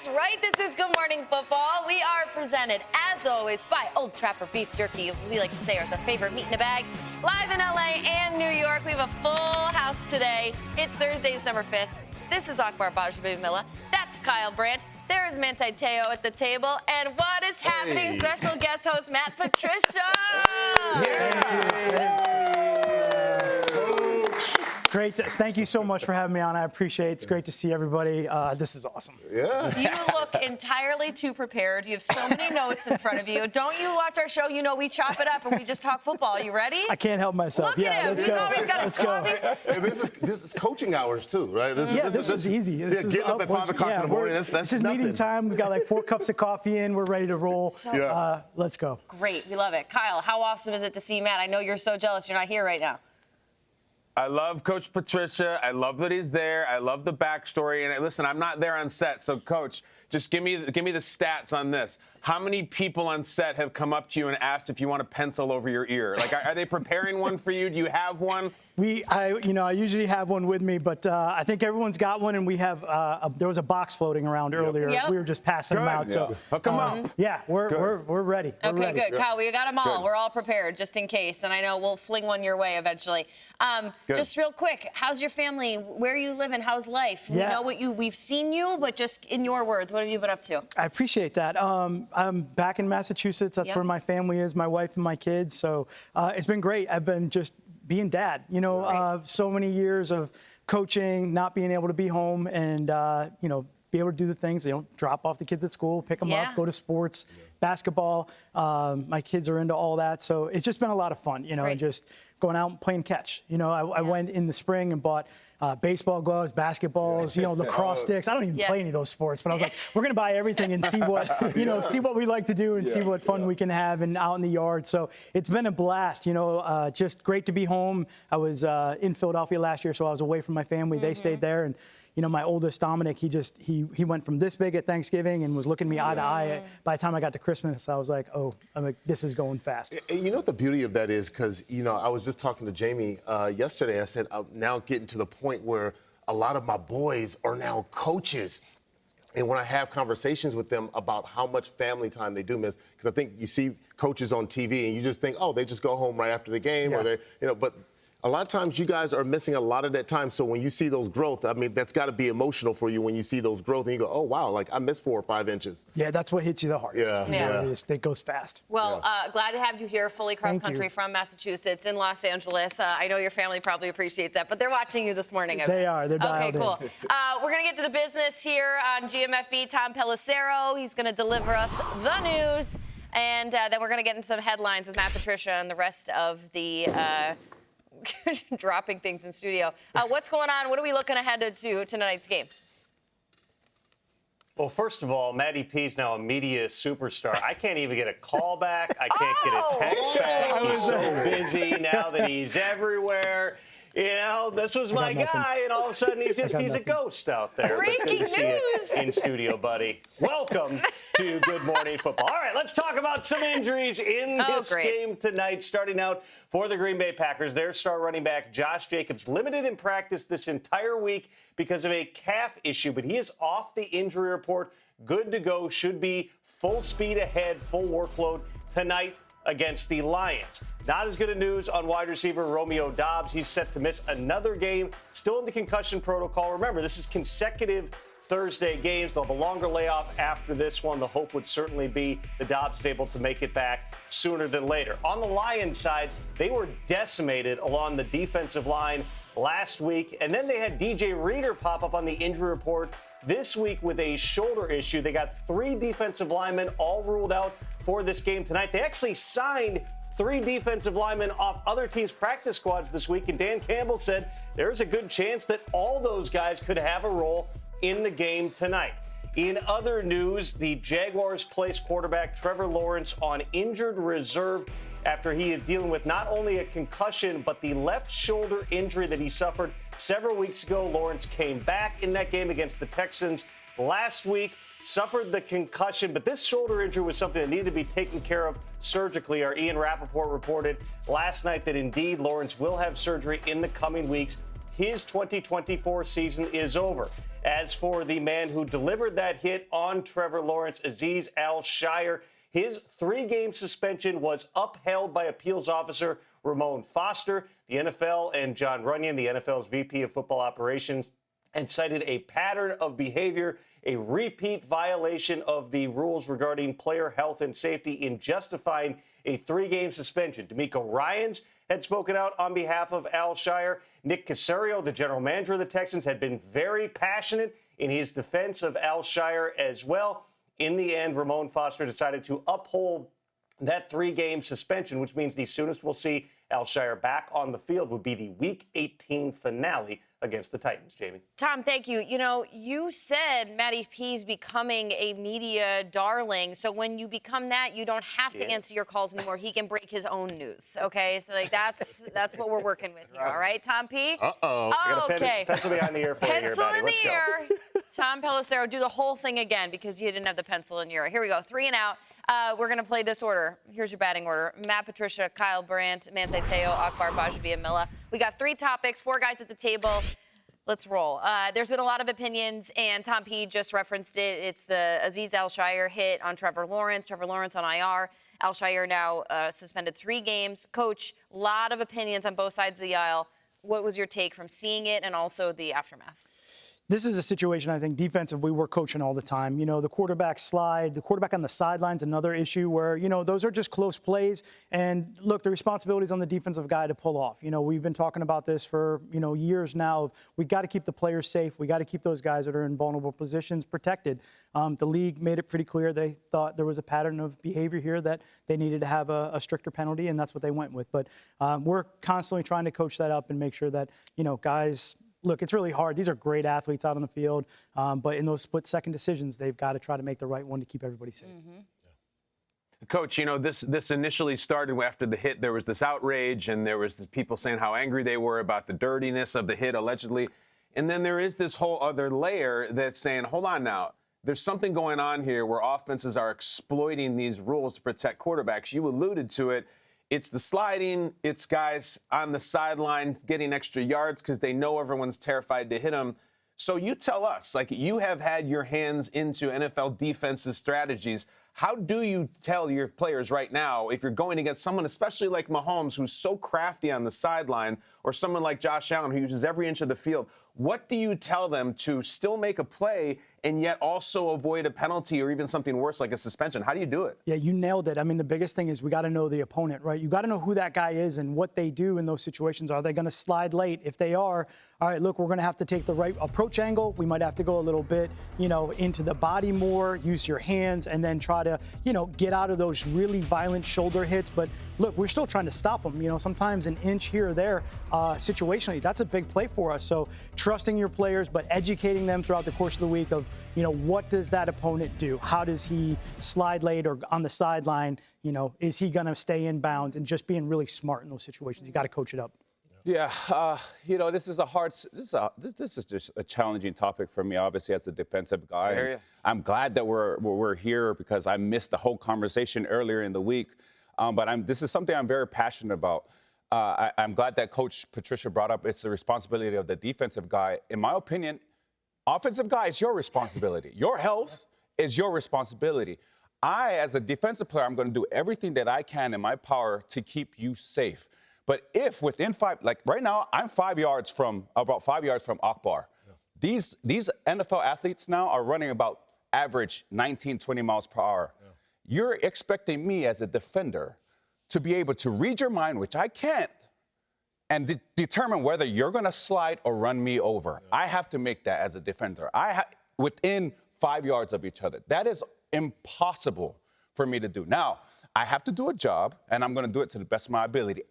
That's right. This is Good Morning Football. We are presented, as always, by Old Trapper Beef Jerky. We like to say it's our favorite meat in a bag. Live in LA and New York, we have a full house today. It's Thursday, December 5th. This is Akbar Gbajabiamila. That's Kyle Brandt. There is Manti T'eo at the table. And what is happening? Special guest host Matt Patricia. Great. Thank you so much for having me on. I appreciate it. It's great to see everybody. This is awesome. Yeah. You look entirely too prepared. You have so many notes in front of you. Don't you watch our show? You know we chop it up and we just talk football. Are you ready? I can't help myself. Look at him. Let's He's go. always got his coffee. Hey, this is coaching hours too, right? This is easy. Getting up at 5 o'clock in the morning. That's this is nothing. meeting time. We've got like 4 cups of coffee in. We're ready to roll. Let's go. Great. We love it. Kyle, how awesome is it to see Matt? I know you're so jealous you're not here right now. I love Coach Patricia. I love that he's there. I love the backstory. And listen, I'm not there on set, so Coach, just give me the stats on this. How many people on set have come up to you and asked if you want a pencil over your ear? Like, are they preparing one for you? Do you have one? I usually have one with me, but I think everyone's got one, and we have. There was a box floating around earlier. Yep. We were just passing them out. So hook them up. Yeah, we're ready. We're Okay, ready. good. Kyle, we got them all. Good. We're all prepared just in case, and I know we'll fling one your way eventually. Just real quick, how's your family? Where are you living? How's life? Yeah. We know we've seen you, but just in your words, what have you been up to? I appreciate that. I'm back in Massachusetts. That's where my family is, my wife and my kids. So it's been great. I've been just being dad. So many years of coaching, not being able to be home, and be able to do the things. Drop off the kids at school, pick them up, go to sports, basketball. My kids are into all that. So it's just been a lot of fun, and just going out and playing catch. I went in the spring and bought baseball gloves, basketballs, lacrosse sticks. I don't even play any of those sports, but I was like, we're going to buy everything and see what, see what we like to do and see what fun we can have and out in the yard. So it's been a blast, just great to be home. I was in Philadelphia last year, so I was away from my family. They stayed there, and my oldest, Dominic, he went from this big at Thanksgiving and was looking me eye to eye. By the time I got to Christmas, I was like, this is going fast. And you know what the beauty of that is? Because, I was just talking to Jamie yesterday. I said, I'm now getting to the point where a lot of my boys are now coaches. And when I have conversations with them about how much family time they do miss, because I think you see coaches on TV and you just think, they just go home right after the game, or they, but a lot of times you guys are missing a lot of that time. So when you see those growth, that's got to be emotional for you when you see those growth and you go, oh, wow, like I missed 4 or 5 inches. Yeah, that's what hits you the hardest. It goes fast. Well, glad to have you here fully cross-country from Massachusetts in Los Angeles. I know your family probably appreciates that, but they're watching you this morning. They are. They're dialed in. Okay, cool. We're going to get to the business here on GMFB. Tom Pelissero, he's going to deliver us the news. And then we're going to get into some headlines with Matt Patricia and the rest of the dropping things in studio. What's going on? What are we looking ahead to tonight's game? Well, first of all, Matty P's now a media superstar. I can't even get a call back. I can't get a text back. He's so busy now that he's everywhere. This was my guy, and all of a sudden he's a ghost out there. Breaking news in studio, buddy. Welcome to Good Morning Football. All right, let's talk about some injuries in this game tonight. Starting out for the Green Bay Packers, their star running back Josh Jacobs limited in practice this entire week because of a calf issue, but he is off the injury report, good to go, should be full speed ahead, full workload tonight against the Lions. Not as good a news on wide receiver Romeo Doubs. He's set to miss another game, still in the concussion protocol. Remember, this is consecutive Thursday games. They'll have a longer layoff after this one. The hope would certainly be the Doubs is able to make it back sooner than later. On the Lions side, they were decimated along the defensive line last week, and then they had DJ Reader pop up on the injury report this week with a shoulder issue. They got 3 defensive linemen all ruled out for this game tonight. They actually signed 3 defensive linemen off other teams' practice squads this week, and Dan Campbell said there's a good chance that all those guys could have a role in the game tonight. In other news, the Jaguars placed quarterback Trevor Lawrence on injured reserve after he is dealing with not only a concussion, but the left shoulder injury that he suffered several weeks ago. Lawrence came back in that game against the Texans last week, suffered the concussion, but this shoulder injury was something that needed to be taken care of surgically. Our Ian Rappaport reported last night that indeed Lawrence will have surgery in the coming weeks. His 2024 season is over. As for the man who delivered that hit on Trevor Lawrence, Azeez Al-Shaair, his 3-game suspension was upheld by appeals officer Ramon Foster. The NFL and John Runyon, the NFL's VP of Football Operations, and cited a pattern of behavior, a repeat violation of the rules regarding player health and safety in justifying a 3-game suspension. D'Amico Ryans had spoken out on behalf of Al-Shaair. Nick Caserio, the general manager of the Texans, had been very passionate in his defense of Al-Shaair as well. In the end, Ramon Foster decided to uphold that 3-game suspension, which means the soonest we'll see Al-Shaair back on the field would be the Week 18 finale against the Titans. Jamie. Tom, thank you. You know, you said Matty P's becoming a media darling. So when you become that, you don't have to answer your calls anymore. He can break his own news. Okay, so like that's what we're working with here. All right, Tom P. Oh, okay. Pencil behind the ear for you here, Pencil buddy. in the ear. Tom Pelissero, do the whole thing again because you didn't have the pencil in your ear. Here we go. 3 and out. We're going to play this order. Here's your batting order. Matt Patricia, Kyle Brandt, Manti T'eo, Akbar Gbajabiamila. We got 3 topics, 4 guys at the table. Let's roll. There's been a lot of opinions, and Tom P just referenced it. It's the Azeez Al-Shaair hit on Trevor Lawrence on IR. Al-Shaair now suspended 3 games. Coach, a lot of opinions on both sides of the aisle. What was your take from seeing it and also the aftermath? This is a situation, I think, defensively, we're coaching all the time. You know, the quarterback slide, the quarterback on the sidelines, another issue where, you know, those are just close plays. And look, the responsibility is on the defensive guy to pull off. You know, we've been talking about this for, you know, years now. We got to keep the players safe. We got to keep those guys that are in vulnerable positions protected. The league made it pretty clear they thought there was a pattern of behavior here that they needed to have a stricter penalty, and that's what they went with. But we're constantly trying to coach that up and make sure that, you know, guys – look, it's really hard. These are great athletes out on the field, but in those split-second decisions, they've got to try to make the right one to keep everybody safe. Coach, you know, this initially started after the hit. There was this outrage, and there was people saying how angry they were about the dirtiness of the hit, allegedly. And then there is this whole other layer that's saying, hold on now, there's something going on here where offenses are exploiting these rules to protect quarterbacks. You alluded to it. It's the sliding. It's guys on the sideline getting extra yards because they know everyone's terrified to hit them. So you tell us, like, you have had your hands into NFL defenses strategies. How do you tell your players right now if you're going against someone, especially like Mahomes, who's so crafty on the sideline, or someone like Josh Allen, who uses every inch of the field? What do you tell them to still make a play and yet also avoid a penalty or even something worse like a suspension? How do you do it? Yeah, you nailed it. I mean, the biggest thing is we got to know the opponent, right? You got to know who that guy is and what they do in those situations. Are they going to slide late? If they are, all right, look, we're going to have to take the right approach angle. We might have to go a little bit, you know, into the body more, use your hands, and then try to, you know, get out of those really violent shoulder hits. But look, we're still trying to stop them. You know, sometimes an inch here or there, situationally, that's a big play for us. So trusting your players, but educating them throughout the course of the week of, you know, what does that opponent do? How does he slide late or on the sideline? You know, is he going to stay in bounds? And just being really smart in those situations. You got to coach it up. Yeah, you know, this is just a challenging topic for me, obviously, as a defensive guy. I hear you. I'm glad that we're here because I missed the whole conversation earlier in the week. But this is something I'm very passionate about. I'm glad that Coach Patricia brought up it's the responsibility of the defensive guy. In my opinion, offensive guy is your responsibility. Your health is your responsibility. I, as a defensive player, I'm going to do everything that I can in my power to keep you safe. But if within 5, like right now, I'm about 5 yards from Akbar. Yeah. These NFL athletes now are running about average 19, 20 miles per hour. Yeah. You're expecting me as a defender to be able to read your mind, which I can't, and determine whether you're going to slide or run me over. Yeah. I have to make that as a defender. Within 5 yards of each other. That is impossible for me to do. Now, I have to do a job, and I'm going to do it to the best of my ability.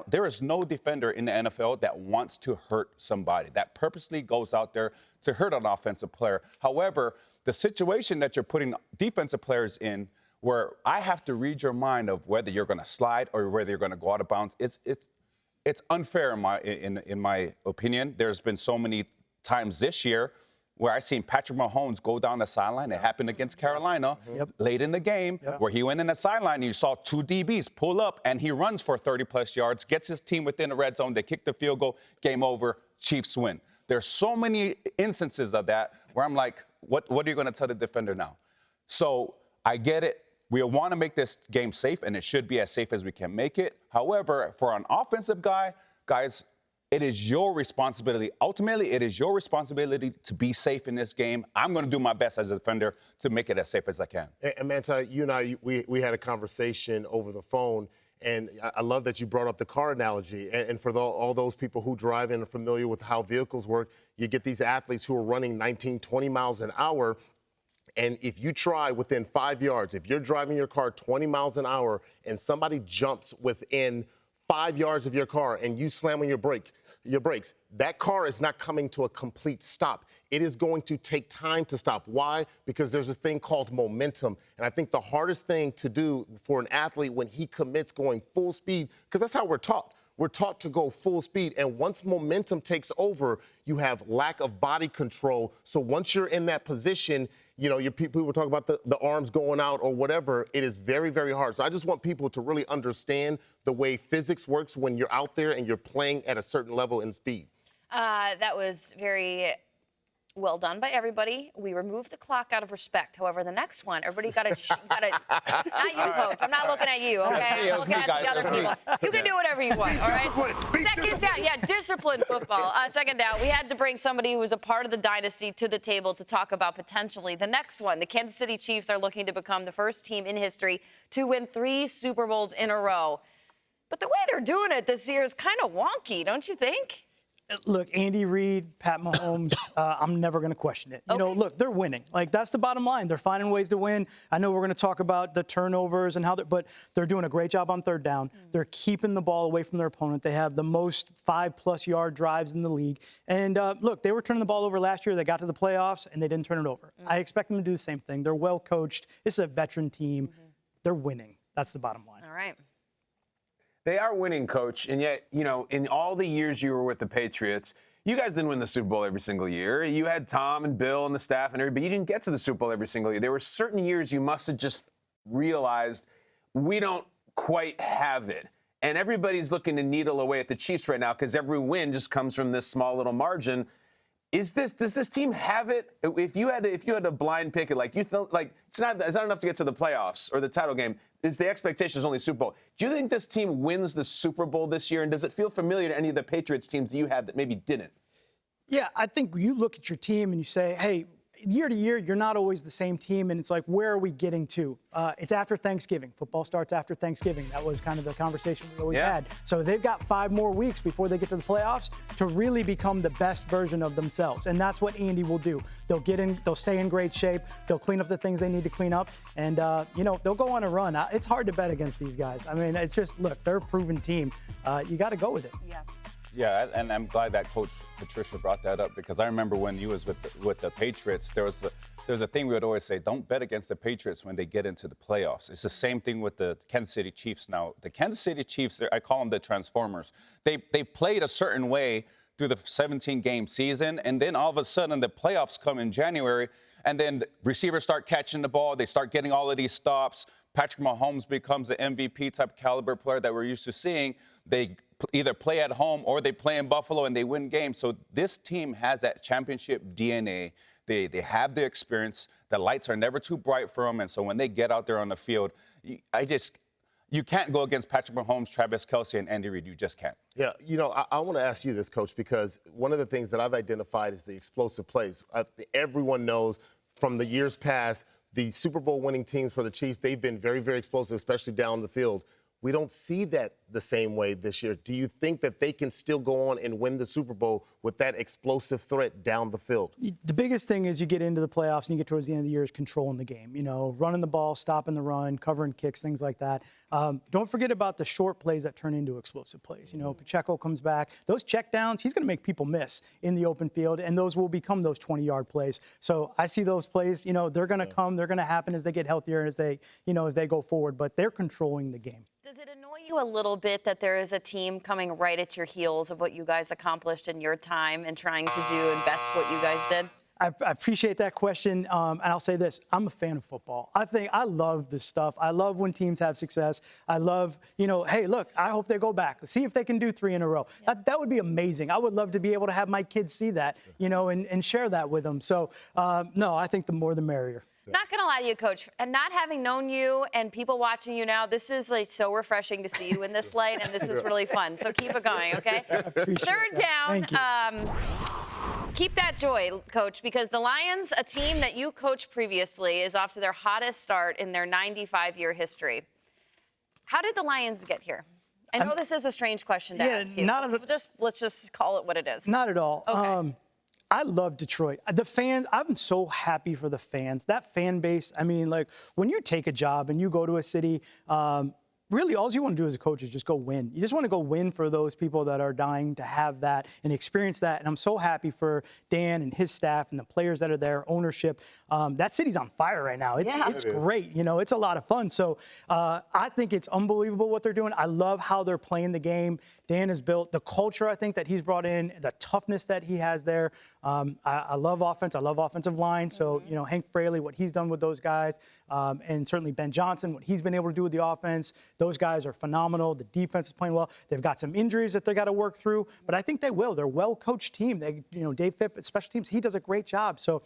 There is no defender in the NFL that wants to hurt somebody, that purposely goes out there to hurt an offensive player. However, the situation that you're putting defensive players in, where I have to read your mind of whether you're going to slide or whether you're going to go out of bounds, it's unfair in my opinion. There's been so many times this year where I seen Patrick Mahomes go down the sideline. It happened against Carolina late in the game where he went in the sideline and you saw 2 DBs pull up and he runs for 30-plus yards, gets his team within the red zone. They kick the field goal, game over, Chiefs win. There's so many instances of that where I'm like, what are you going to tell the defender now? So I get it. We want to make this game safe, and it should be as safe as we can make it. However, for an offensive guy, guys, it is your responsibility. Ultimately, it is your responsibility to be safe in this game. I'm going to do my best as a defender to make it as safe as I can. And Manti, you and I, we had a conversation over the phone, and I love that you brought up the car analogy. And for all those people who drive and are familiar with how vehicles work, you get these athletes who are running 19, 20 miles an hour. And if you try within 5 yards, if you're driving your car 20 miles an hour and somebody jumps within 5 yards of your car and you slam on your brakes, that car is not coming to a complete stop. It is going to take time to stop. Why? Because there's this thing called momentum. And I think the hardest thing to do for an athlete when he commits going full speed, because that's how we're taught. We're taught to go full speed. And once momentum takes over, you have lack of body control. So once you're in that position, you know, people were talking about the arms going out or whatever. It is very, very hard. So I just want people to really understand the way physics works when you're out there and you're playing at a certain level in speed. That was very well done by everybody. We removed the clock out of respect. However, the next one, everybody got to not you, Coach. I'm not looking at you, okay? I'm looking at the other people. You can do whatever you want, all right? Second down, yeah, disciplined football. Second down, we had to bring somebody who was a part of the dynasty to the table to talk about potentially the next one. The Kansas City Chiefs are looking to become the first team in history to win 3 Super Bowls in a row. But the way they're doing it this year is kind of wonky, don't you think? Look, Andy Reid, Pat Mahomes, I'm never going to question it. You know, look, they're winning. Like, that's the bottom line. They're finding ways to win. I know we're going to talk about the turnovers and how but they're doing a great job on third down. They're keeping the ball away from their opponent. They have the most 5+ yard drives in the league. And look, they were turning the ball over last year. They got to the playoffs, and they didn't turn it over. I expect them to do the same thing. They're well coached. It's a veteran team. They're winning. That's the bottom line. All right. They are winning, Coach, and yet, you know, in all the years you were with the Patriots, you guys didn't win the Super Bowl every single year. You had Tom and Bill and the staff and everybody, but you didn't get to the Super Bowl every single year. There were certain years you must have just realized we don't quite have it. And everybody's looking to needle away at the Chiefs right now because every win just comes from this small little margin. Does this team have it? If you had to blind pick it, like you felt like it's not enough to get to the playoffs or the title game. Is the expectation is only Super Bowl? Do you think this team wins the Super Bowl this year? And does it feel familiar to any of the Patriots teams that you had that maybe didn't? Yeah, I think you look at your team and you say, hey, year to year, you're not always the same team. And it's like, where are we getting to? It's after Thanksgiving. Football starts after Thanksgiving. That was kind of the conversation we always had. So they've got 5 more weeks before they get to the playoffs to really become the best version of themselves. And that's what Andy will do. They'll stay in great shape. They'll clean up the things they need to clean up. And, you know, they'll go on a run. It's hard to bet against these guys. I mean, it's just, look, they're a proven team. You got to go with it. Yeah. Yeah, and I'm glad that Coach Patricia brought that up because I remember when he was with the Patriots, there was a thing we would always say, don't bet against the Patriots when they get into the playoffs. It's the same thing with the Kansas City Chiefs now. The Kansas City Chiefs, I call them the Transformers. They played a certain way through the 17-game season, and then all of a sudden the playoffs come in January, and then the receivers start catching the ball. They start getting all of these stops. Patrick Mahomes becomes the MVP type caliber player that we're used to seeing. They either play at home or they play in Buffalo and they win games. So this team has that championship DNA. They have the experience. The lights are never too bright for them. And so when they get out there on the field, you can't go against Patrick Mahomes, Travis Kelce, and Andy Reid. You just can't. Yeah, you know, I want to ask you this, Coach, because one of the things that I've identified is the explosive plays. Everyone knows from the years past, the Super Bowl winning teams for the Chiefs, they've been very, very explosive, especially down the field. We don't see that the same way this year. Do you think that they can still go on and win the Super Bowl with that explosive threat down the field? The biggest thing is you get into the playoffs and you get towards the end of the year is controlling the game. You know, running the ball, stopping the run, covering kicks, things like that. Don't forget about the short plays that turn into explosive plays. You know, Pacheco comes back. Those check downs, he's going to make people miss in the open field, and those will become those 20-yard plays. So I see those plays, you know, they're going to come, they're going to happen as they get healthier, as they go forward, but they're controlling the game. Does it annoy you a little bit that there is a team coming right at your heels of what you guys accomplished in your time and trying to do and best what you guys did? I appreciate that question, and I'll say this: I'm a fan of football. I love this stuff. I love when teams have success. I love, hey, look, I hope they go back. See if they can do 3 in a row. Yeah. That would be amazing. I would love to be able to have my kids see that, and share that with them. So, no, I think the more the merrier. Not going to lie to you, Coach, and not having known you and people watching you now, this is like so refreshing to see you in this light, and this is really fun. So keep it going, okay? Third down. Thank you. Keep that joy, Coach, because the Lions, a team that you coached previously, is off to their hottest start in their 95-year history. How did the Lions get here? I know this is a strange question to ask you. Let's just call it what it is. Not at all. Okay. I love Detroit. The fans, I'm so happy for the fans. That fan base, I mean, like, when you take a job and you go to a city, really, all you want to do as a coach is just go win. You just want to go win for those people that are dying to have that and experience that. And I'm so happy for Dan and his staff and the players that are there, ownership. That city's on fire right now. It's great. It's a lot of fun. So I think it's unbelievable what they're doing. I love how they're playing the game. Dan has built the culture, I think, that he's brought in, the toughness that he has there. I love offense. I love offensive line. So, Hank Fraley, what he's done with those guys, and certainly Ben Johnson, what he's been able to do with the offense. Those guys are phenomenal. The defense is playing well. They've got some injuries that they got to work through, but I think they will. They're a well-coached team. Dave Phipp at special teams, he does a great job. So,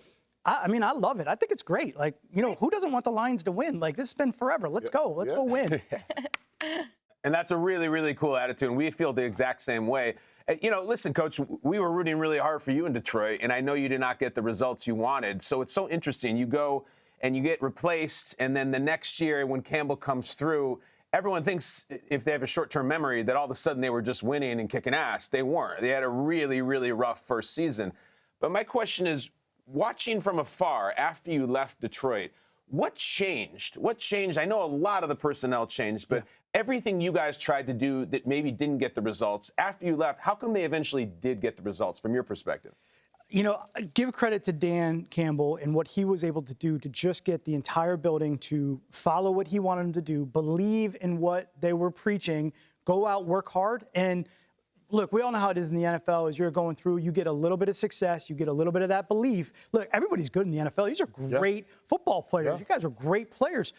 I mean, I love it. I think it's great. Like, who doesn't want the Lions to win? Like, this has been forever. Let's go. Let's go win. And that's a really, really cool attitude, and we feel the exact same way. Listen, Coach, we were rooting really hard for you in Detroit, and I know you did not get the results you wanted. So it's so interesting. You go and you get replaced, and then the next year when Campbell comes through, everyone thinks, if they have a short-term memory, that all of a sudden they were just winning and kicking ass. They weren't. They had a really, really rough first season. But my question is, watching from afar after you left Detroit, what changed? What changed? I know a lot of the personnel changed, but everything you guys tried to do that maybe didn't get the results, after you left, how come they eventually did get the results from your perspective? Give credit to Dan Campbell and what he was able to do to just get the entire building to follow what he wanted them to do, believe in what they were preaching, go out, work hard. And look, we all know how it is in the NFL. As you're going through, you get a little bit of success, you get a little bit of that belief. Look, everybody's good in the NFL. These are great football players. You guys are great players.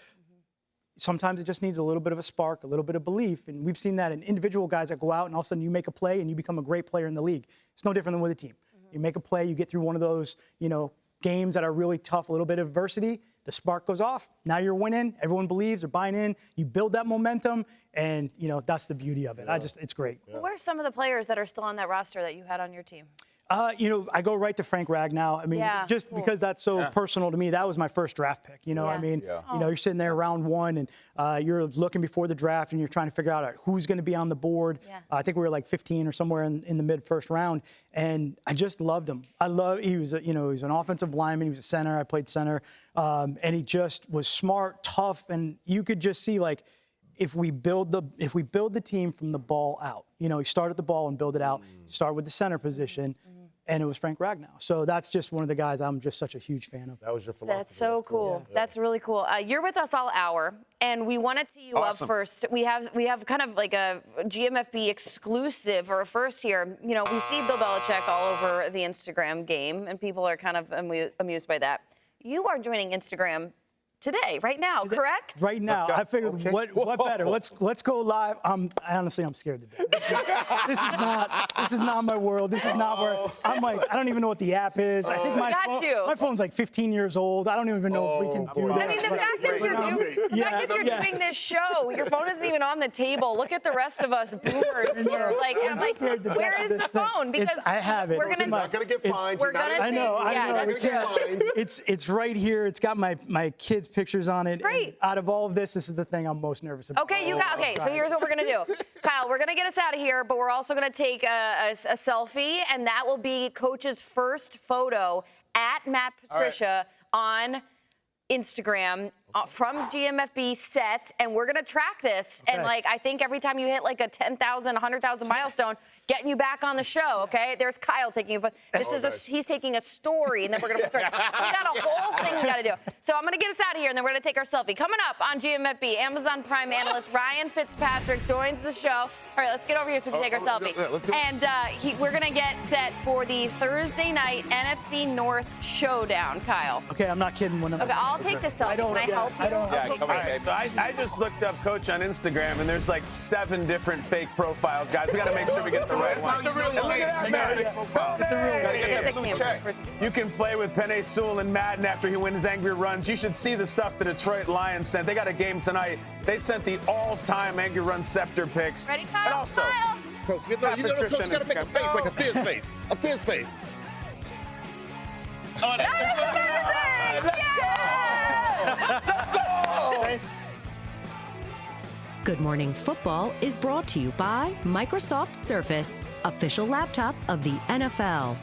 Sometimes it just needs a little bit of a spark, a little bit of belief. And we've seen that in individual guys that go out and all of a sudden you make a play and you become a great player in the league. It's no different than with a team. You make a play, you get through one of those, games that are really tough, a little bit of adversity, the spark goes off. Now you're winning. Everyone believes, they're buying in. You build that momentum, and, that's the beauty of it. It's great. Who are some of the players that are still on that roster that you had on your team? I go right to Frank Ragnow. I mean, because that's so personal to me. That was my first draft pick. You're sitting there round one, and you're looking before the draft, and you're trying to figure out who's going to be on the board. I think we were like 15 or somewhere in the mid-first round, and I just loved him. He was he was an offensive lineman. He was a center. I played center, and he just was smart, tough, and you could just see if we build the team from the ball out. You start at the ball and build it out. Start with the center position. And it was Frank Ragnow. So that's just one of the guys I'm just such a huge fan of. That was your philosophy. That's so cool. Yeah. That's really cool. You're with us all hour, and we want to tee you up first. We have kind of like a GMFB exclusive or a first here. We see Bill Belichick all over the Instagram game, and people are kind of amused by that. You are joining Instagram today, right now, correct? Right now. I figured what better? Let's go live. Honestly, I'm scared to death. This is not my world. This is not where I'm like, I don't even know what the app is. I think my phone's like 15 years old. I don't even know if we can do that. I mean, the fact that you're doing this show, your phone isn't even on the table. Look at the rest of us boomers here. I'm like, where is the phone? Because I have it. You're not going to get fined. I know. It's right here. It's got my kids' pictures on it. It's great. Out of all of this is the thing I'm most nervous about. Okay, so here's what we're going to do. Kyle, we're going to get us out of here, but we're also going to take a selfie, and that will be Coach's first photo at Matt Patricia on Instagram from GMFB set, and we're going to track this. Okay. And, I think every time you hit, a 10,000, 100,000 milestone, getting you back on the show, okay? There's Kyle taking you. He's taking a story, and then we're going to start. We got a whole thing you got to do. So I'm going to get us out of here, and then we're going to take our selfie. Coming up on GMFB, Amazon Prime analyst Ryan Fitzpatrick joins the show. All right, let's get over here so we can take our selfie. Let's do it. And we're going to get set for the Thursday night NFC North showdown, Kyle. Okay, I'm not kidding. When I'm Okay, I'll take this selfie. Can I help you? Yeah, Okay, come on, great. babe. So I just looked up Coach on Instagram, and there's like 7 different fake profiles, guys. We got to make sure we get the right one. the real And look at that, man. Get the camera first. You can play with Penei Sewell and Madden after he wins angry runs. You should see the stuff the Detroit Lions sent. They got a game tonight. They sent the all-time angry run scepter picks. Ready, And Kyle? also, Smile. Coach, you Matt know, Coach, Patricia you got to make a is face gonna like a Fizz face. A Fizz face. That is amazing! Yeah! Good Morning Football is brought to you by Microsoft Surface, official laptop of the NFL.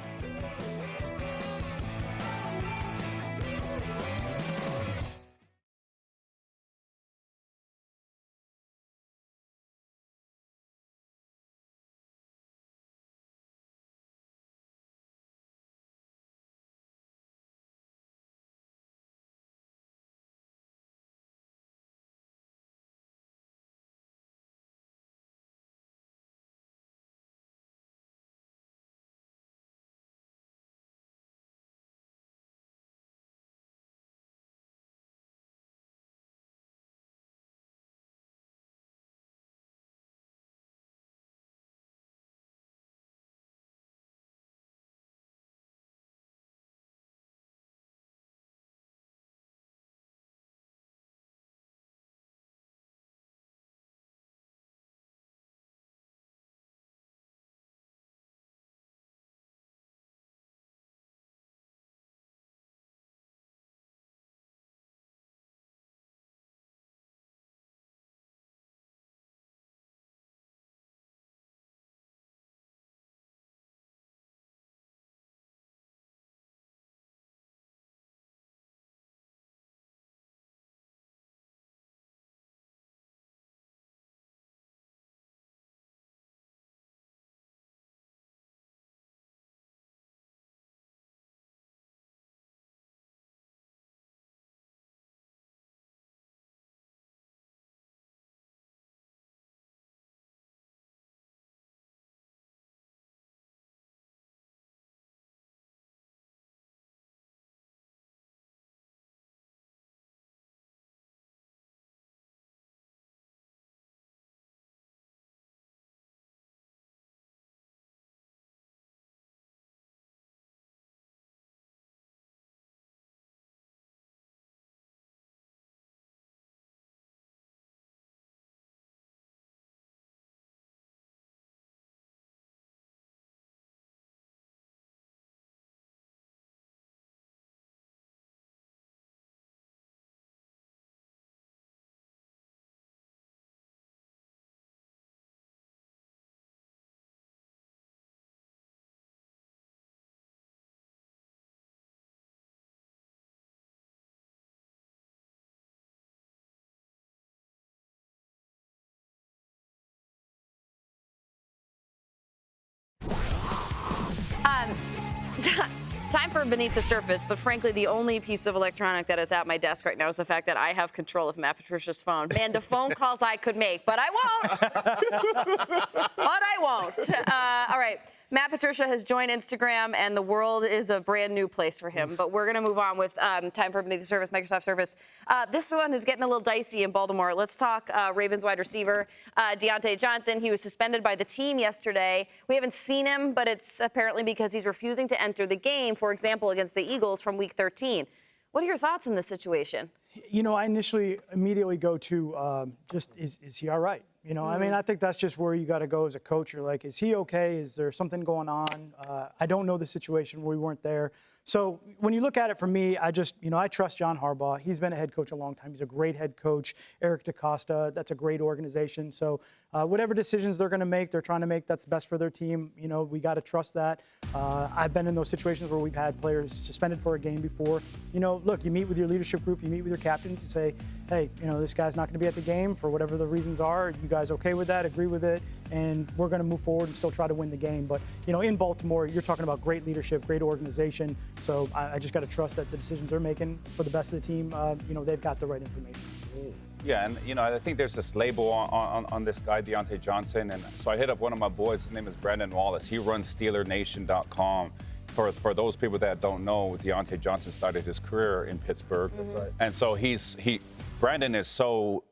Time for Beneath the Surface, but frankly, the only piece of electronic that is at my desk right now is the fact that I have control of Matt Patricia's phone. Man, the phone calls I could make, but I won't. But I won't. All right. Matt Patricia has joined Instagram, and the world is a brand new place for him. But we're going to move on with Time for Beneath the Surface, Microsoft Surface. This one is getting a little dicey in Baltimore. Let's talk Ravens wide receiver Diontae Johnson. He was suspended by the team yesterday. We haven't seen him, but it's apparently because he's refusing to enter the game, for example, against the Eagles from Week 13. What are your thoughts on this situation? You know, I immediately go to is he all right? You know, I mean, I think that's just where you got to go as a coach. You're like, is he okay? Is there something going on? I don't know the situation. We weren't there. So when you look at it for me, I trust John Harbaugh. He's been a head coach a long time. He's a great head coach. Eric DaCosta, that's a great organization. So whatever decisions they're going to make, they're trying to make that's best for their team. You know, we got to trust that. I've been in those situations where we've had players suspended for a game before. You know, look, you meet with your leadership group, you meet with your captains, you say, hey, you know, this guy's not going to be at the game for whatever the reasons are. You you guys okay with that, agree with it, and we're going to move forward and still try to win the game. But, in Baltimore, you're talking about great leadership, great organization. So I just got to trust that the decisions they're making for the best of the team, they've got the right information. Yeah, and I think there's this label on this guy, Diontae Johnson, and so I hit up one of my boys. His name is Brandon Wallace. He runs SteelerNation.com. For those people that don't know, Diontae Johnson started his career in Pittsburgh. That's right. And so Brandon is so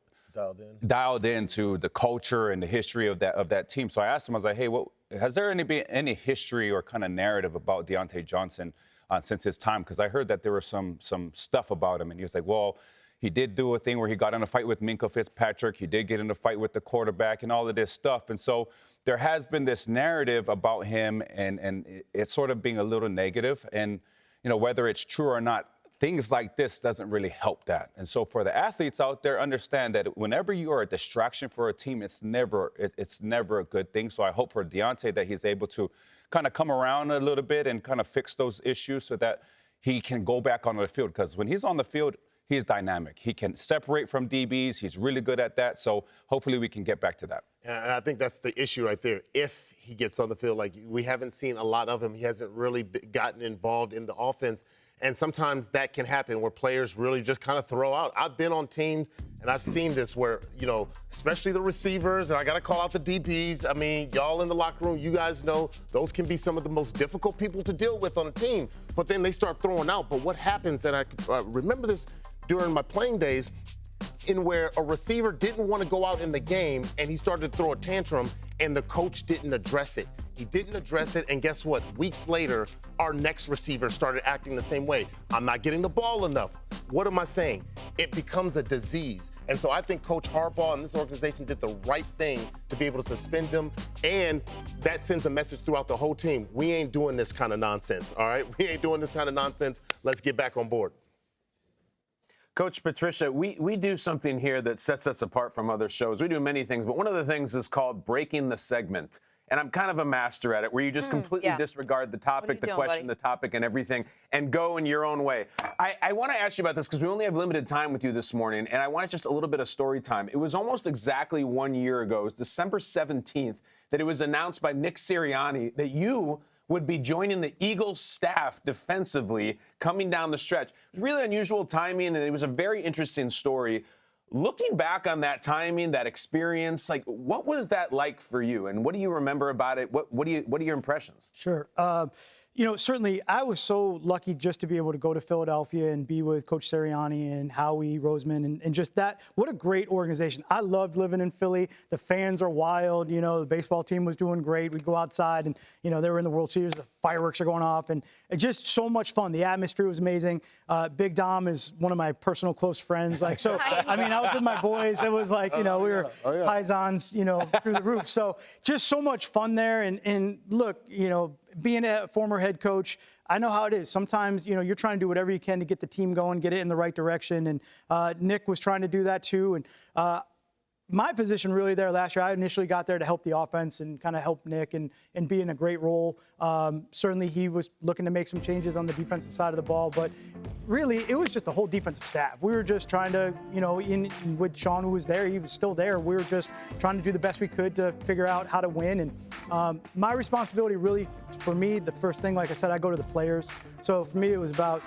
dialed into the culture and the history of that team. So I asked him, I was like, hey, has there been any history or kind of narrative about Diontae Johnson since his time? Because I heard that there was some stuff about him, and he was like, well, he did do a thing where he got in a fight with Minkah Fitzpatrick. He did get in a fight with the quarterback and all of this stuff. And so there has been this narrative about him, and it's sort of being a little negative. And, whether it's true or not, things like this doesn't really help that. And so for the athletes out there, understand that whenever you are a distraction for a team, it's never a good thing. So I hope for Diontae that he's able to kind of come around a little bit and kind of fix those issues so that he can go back onto the field. Because when he's on the field, he's dynamic. He can separate from DBs. He's really good at that. So hopefully we can get back to that. And I think that's the issue right there. If he gets on the field, like we haven't seen a lot of him, he hasn't really gotten involved in the offense. And sometimes that can happen where players really just kind of throw out. I've been on teams and I've seen this where, especially the receivers, and I got to call out the DBs. I mean, y'all in the locker room, you guys know those can be some of the most difficult people to deal with on a team. But then they start throwing out. But what happens, and I remember this during my playing days, in where a receiver didn't want to go out in the game and he started to throw a tantrum and the coach didn't address it. He didn't address it, and guess what? Weeks later, our next receiver started acting the same way. I'm not getting the ball enough. What am I saying? It becomes a disease. And so I think Coach Harbaugh and this organization did the right thing to be able to suspend him, and that sends a message throughout the whole team. We ain't doing this kind of nonsense, all right? We ain't doing this kind of nonsense. Let's get back on board. Coach Patricia, we do something here that sets us apart from other shows. We do many things, but one of the things is called breaking the segment. And I'm kind of a master at it, where you just completely disregard the topic, the question, the topic, and everything, and go in your own way. I want to ask you about this because we only have limited time with you this morning, and I want just a little bit of story time. It was almost exactly 1 year ago, it was December 17th, that it was announced by Nick Sirianni that you would be joining the Eagles staff defensively coming down the stretch. It was really unusual timing, and it was a very interesting story. Looking back on that timing, that experience, what was that like for you, and what do you remember about it? What are your impressions? Sure. Certainly I was so lucky just to be able to go to Philadelphia and be with Coach Sirianni and Howie Roseman and just that. What a great organization. I loved living in Philly. The fans are wild. The baseball team was doing great. We'd go outside and, they were in the World Series. The fireworks are going off and it's just so much fun. The atmosphere was amazing. Big Dom is one of my personal close friends. I was with my boys. It was we were Pisons, through the roof. So just so much fun there. And look, being a former head coach, I know how it is. Sometimes, you're trying to do whatever you can to get the team going, get it in the right direction. And Nick was trying to do that too. And my position really there last year, I initially got there to help the offense and kind of help Nick and be in a great role. Certainly he was looking to make some changes on the defensive side of the ball, but really it was just the whole defensive staff. We were just trying to, with Sean who was there, he was still there. We were just trying to do the best we could to figure out how to win. And my responsibility really, for me, the first thing, like I said, I go to the players. So for me, it was about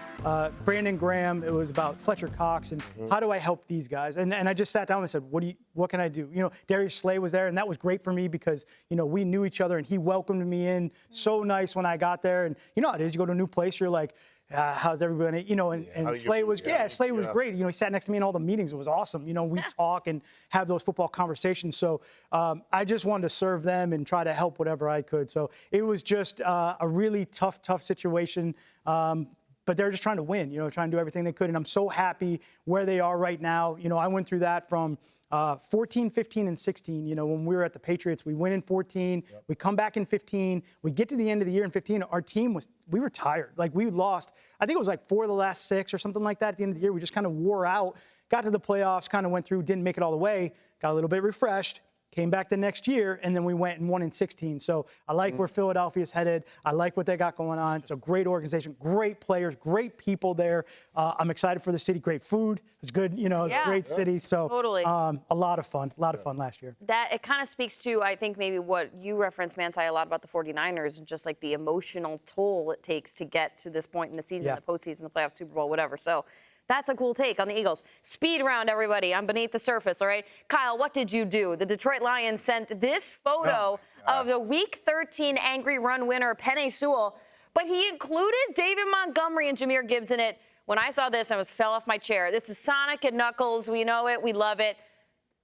Brandon Graham. It was about Fletcher Cox and how do I help these guys? And I just sat down and said, what can I do? Darius Slay was there, and that was great for me because, we knew each other, and he welcomed me in so nice when I got there. And you know how it is, you go to a new place, you're like, how's everybody? And Slay was, Slay was great. He sat next to me in all the meetings. It was awesome. We talk and have those football conversations. So I just wanted to serve them and try to help whatever I could. So it was just a really tough situation. But they're just trying to win, trying to do everything they could. And I'm so happy where they are right now. I went through that from 14, 15, and 16. When we were at the Patriots, we win in 14. Yep. We come back in 15. We get to the end of the year in 15. Our team we were tired. We lost, I think it was 4 of the last 6 or something like that at the end of the year. We just kind of wore out, got to the playoffs, kind of went through, didn't make it all the way, got a little bit refreshed. came back the next year, and then we went and won in 16. So I like where Philadelphia's headed. I like what they got going on. It's a great organization, great players, great people there. I'm excited for the city. Great food. It's good. You know, it's a great city. So totally. A lot of fun last year. That it kind of speaks to, I think, maybe what you referenced, Manti, a lot about the 49ers, and just like the emotional toll it takes to get to this point in the season, the postseason, the playoffs, Super Bowl, whatever. So that's a cool take on the Eagles. Speed round, everybody. I'm beneath the surface, all right? Kyle, what did you do? The Detroit Lions sent this photo of the Week 13 Angry Run winner, Penei Sewell, but he included David Montgomery and Jahmyr Gibbs in it. When I saw this, I fell off my chair. This is Sonic and Knuckles. We know it. We love it.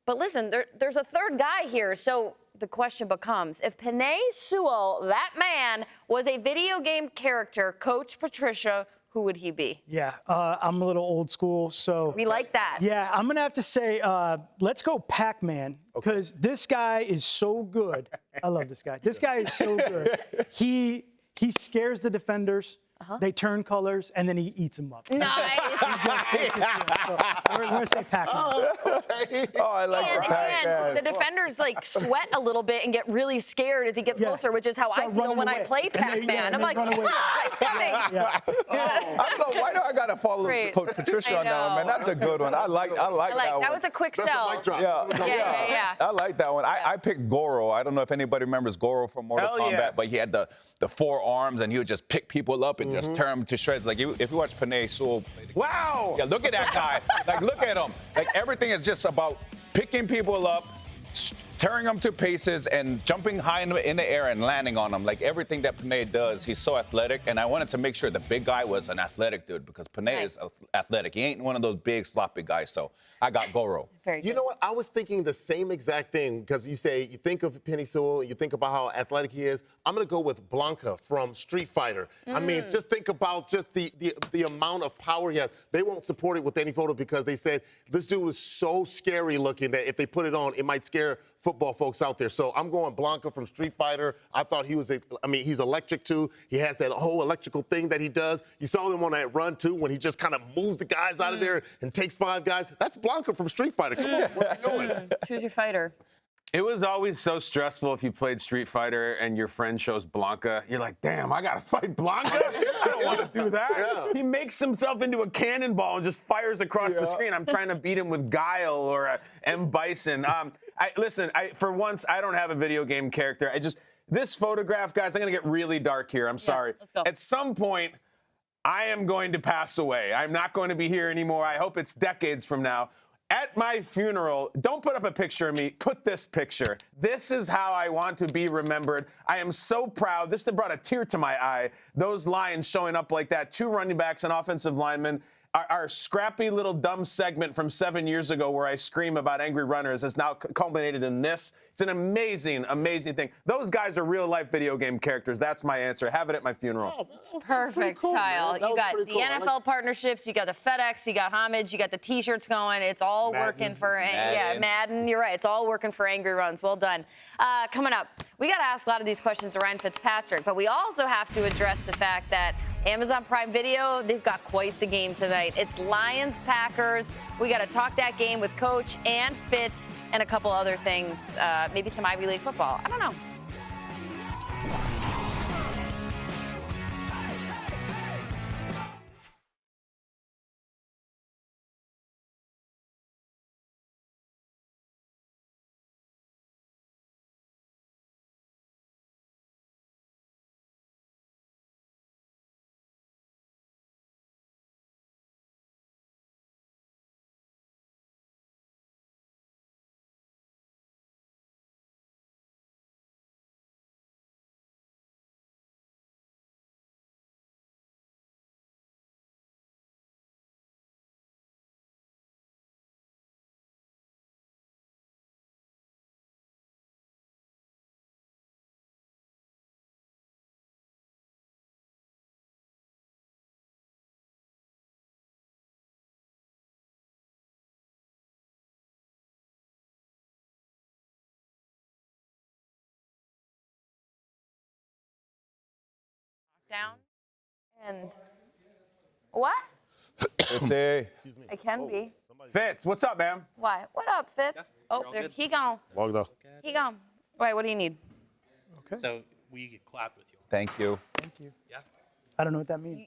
But listen, there's a third guy here. So the question becomes, if Penei Sewell, that man, was a video game character, Coach Patricia, who would he be? Yeah, I'm a little old school, so. We like that. Yeah, I'm going to have to say, let's go Pac-Man, because this guy is so good. I love this guy. This guy is so good. He scares the defenders. They turn colors, and then he eats them up. Nice. So we're going to say Pac-Man. I like And the defenders like sweat a little bit and get really scared as he gets closer, which is how I feel when I play Pac-Man. I'm like, he's coming. I don't know, why do I got to follow Coach Patricia on that one, man? That's a good one. I like that one. That was a quick sell. Yeah. I like that one. I picked Goro. I don't know if anybody remembers Goro from Mortal Kombat, but he had the 4 arms, and he would just pick people up and just tear them to shreds. Like, if you watch Penei Sewell. Wow. Yeah, look at that guy. Like, look at him. Like, everything is just about picking people up, tearing them to pieces, and jumping high in the air and landing on them. Like, everything that Penei does, he's so athletic. And I wanted to make sure the big guy was an athletic dude, because Penei is athletic. He ain't one of those big, sloppy guys. So I got Goro. You know what? I was thinking the same exact thing, because you think of Penei Sewell, you think about how athletic he is. I'm going to go with Blanca from Street Fighter. I mean, just think about just the amount of power he has. They won't support it with any photo because they said this dude was so scary looking that if they put it on, it might scare football folks out there. So I'm going Blanca from Street Fighter. I thought he was, he's electric too. He has that whole electrical thing that he does. You saw him on that run too, when he just kind of moves the guys out of there and takes 5 guys. That's Blanca from Street Fighter. Come on, what are you doing? Choose your fighter. It was always so stressful if you played Street Fighter and your friend chose Blanca. You're like, damn, I gotta fight Blanca? I don't want to do that. Yeah. He makes himself into a cannonball and just fires across the screen. I'm trying to beat him with Guile or M. Bison. Listen, for once, I don't have a video game character. This photograph, guys, I'm gonna get really dark here. I'm sorry. Let's go. At some point, I am going to pass away. I'm not going to be here anymore. I hope it's decades from now. At my funeral, don't put up a picture of me, put this picture. This is how I want to be remembered. I am so proud. This brought a tear to my eye. Those Lions showing up like that, 2 running backs and offensive linemen. Our scrappy little dumb segment from 7 years ago where I scream about angry runners has now culminated in this. It's an amazing, amazing thing. Those guys are real-life video game characters. That's my answer. Have it at my funeral. Perfect, cool, Kyle. You got the NFL partnerships, you got the FedEx, you got Homage, you got the T-shirts going. It's all working for Madden. You're right. It's all working for angry runs. Well done. Coming up, we got to ask a lot of these questions to Ryan Fitzpatrick, but we also have to address the fact that Amazon Prime Video, they've got quite the game tonight. It's Lions-Packers. We got to talk that game with Coach and Fitz and a couple other things, maybe some Ivy League football. I don't know. Down and what? It's It can be. Fitz, what's up, man? Why? What up, Fitz? Oh, there, he gone. Log though. He gone. Right, what do you need? Okay. So we get clapped with you. Thank you. Thank you. Yeah. I don't know what that means.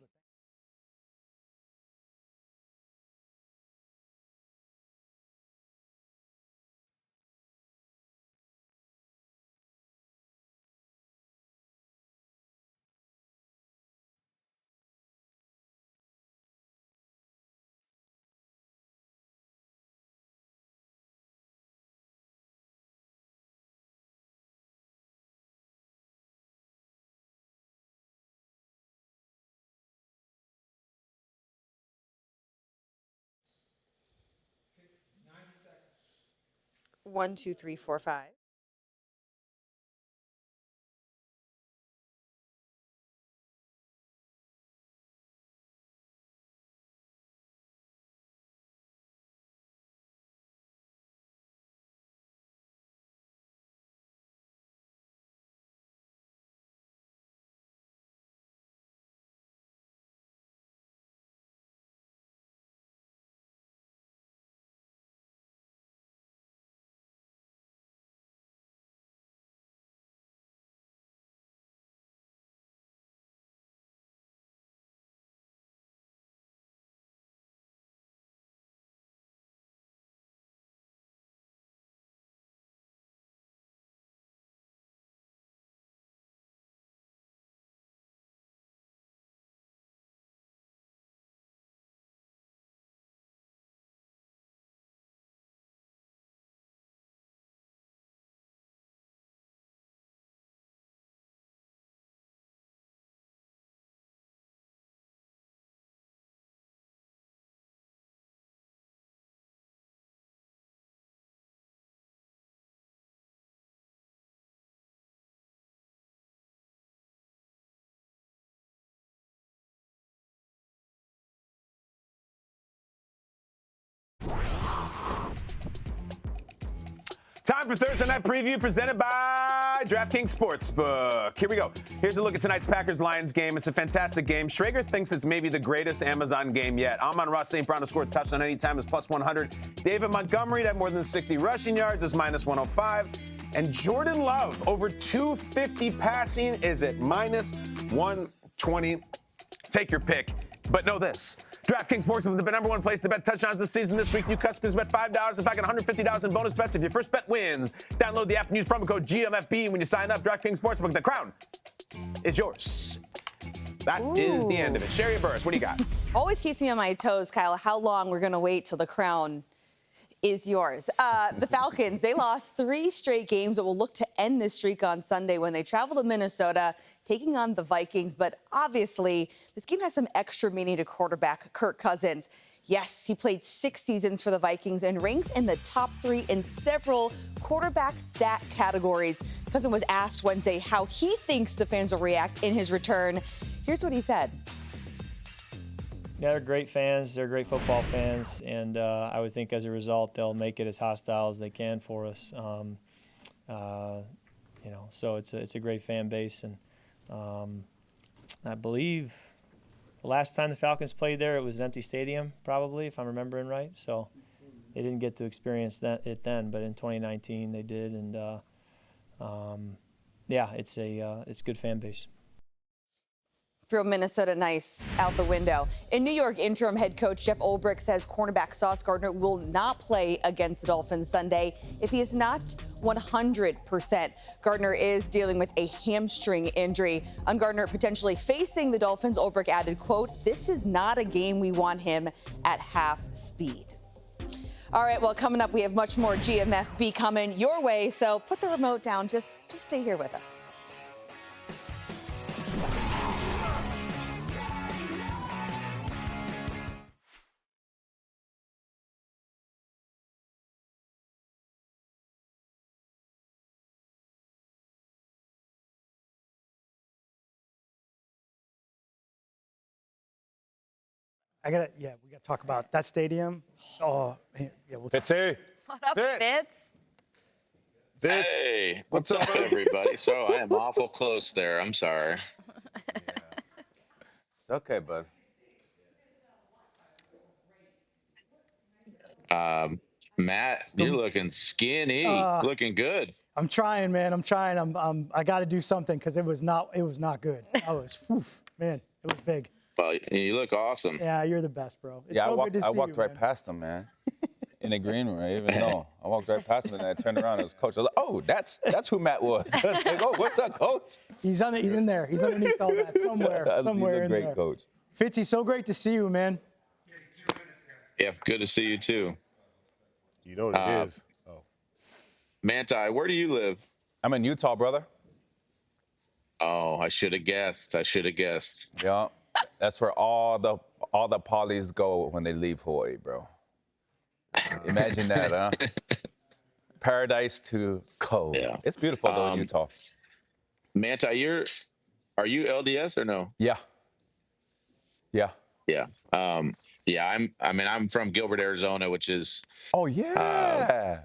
One, two, three, four, five. Time for Thursday Night Preview presented by DraftKings Sportsbook. Here we go. Here's a look at tonight's Packers-Lions game. It's a fantastic game. Schrager thinks it's maybe the greatest Amazon game yet. Amon-Ra St. Brown to score a touchdown anytime is plus 100. David Montgomery to have more than 60 rushing yards is minus 105. And Jordan Love over 250 passing is at minus 120. Take your pick. But know this. DraftKings Sportsbook is the number one place to bet touchdowns this season. This week, new customers bet $5 and back at $150 in bonus bets if your first bet wins. Download the app and use promo code GMFB when you sign up. DraftKings Sportsbook, the crown is yours. That is the end of it. Sherry Burris, what do you got? Always keeps me on my toes, Kyle, how long we're going to wait till the crown is yours. The Falcons, they lost 3 straight games that will look to end this streak on Sunday when they travel to Minnesota, taking on the Vikings. But obviously, this game has some extra meaning to quarterback Kirk Cousins. Yes, he played 6 seasons for the Vikings and ranks in the top 3 in several quarterback stat categories. Cousins was asked Wednesday how he thinks the fans will react in his return. Here's what he said. Yeah, they're great fans. They're great football fans, and I would think as a result they'll make it as hostile as they can for us. So it's a great fan base, and I believe the last time the Falcons played there, it was an empty stadium, probably, if I'm remembering right. So they didn't get to experience it then, but in 2019 they did, and it's a good fan base. Throw Minnesota nice out the window. In New York, interim head coach Jeff Ulbrich says cornerback Sauce Gardner will not play against the Dolphins Sunday if he is not 100%. Gardner is dealing with a hamstring injury. On Gardner potentially facing the Dolphins, Ulbrich added, quote, "This is not a game we want him at half speed." All right, well, coming up, we have much more GMFB coming your way, so put the remote down. Just stay here with us. We got to talk about that stadium. Oh, yeah, we'll talk. Fitzy. What up, Fitz? Fitz. Hey, what's up, everybody? So I am awful close there. I'm sorry. Okay, bud. Matt, you're looking skinny, looking good. I'm trying, man. I'm trying. I got to do something because it was not good. Man, it was big. Well, you look awesome. Yeah, you're the best, bro. It's Yeah, so good to see I walked you, right man. past him, man. In the green room, I even know. I walked right past him and I turned around. It was coach. I was like, oh, that's who Matt was. I was like, oh, what's up, coach? He's in there. He's underneath all that somewhere He's a in great there. coach. Fitzy, so great to see you, man. Yeah, good to see you too. You know what it is. Oh. Manti, where do you live? I'm in Utah, brother. Oh, I should have guessed. Yeah, that's where all the polys go when they leave Hawaii, bro. Imagine that, huh? Paradise to cold. Yeah. It's beautiful though in Utah. Manti, are you LDS or no? Yeah. Yeah. I'm from Gilbert, Arizona, which is Oh yeah.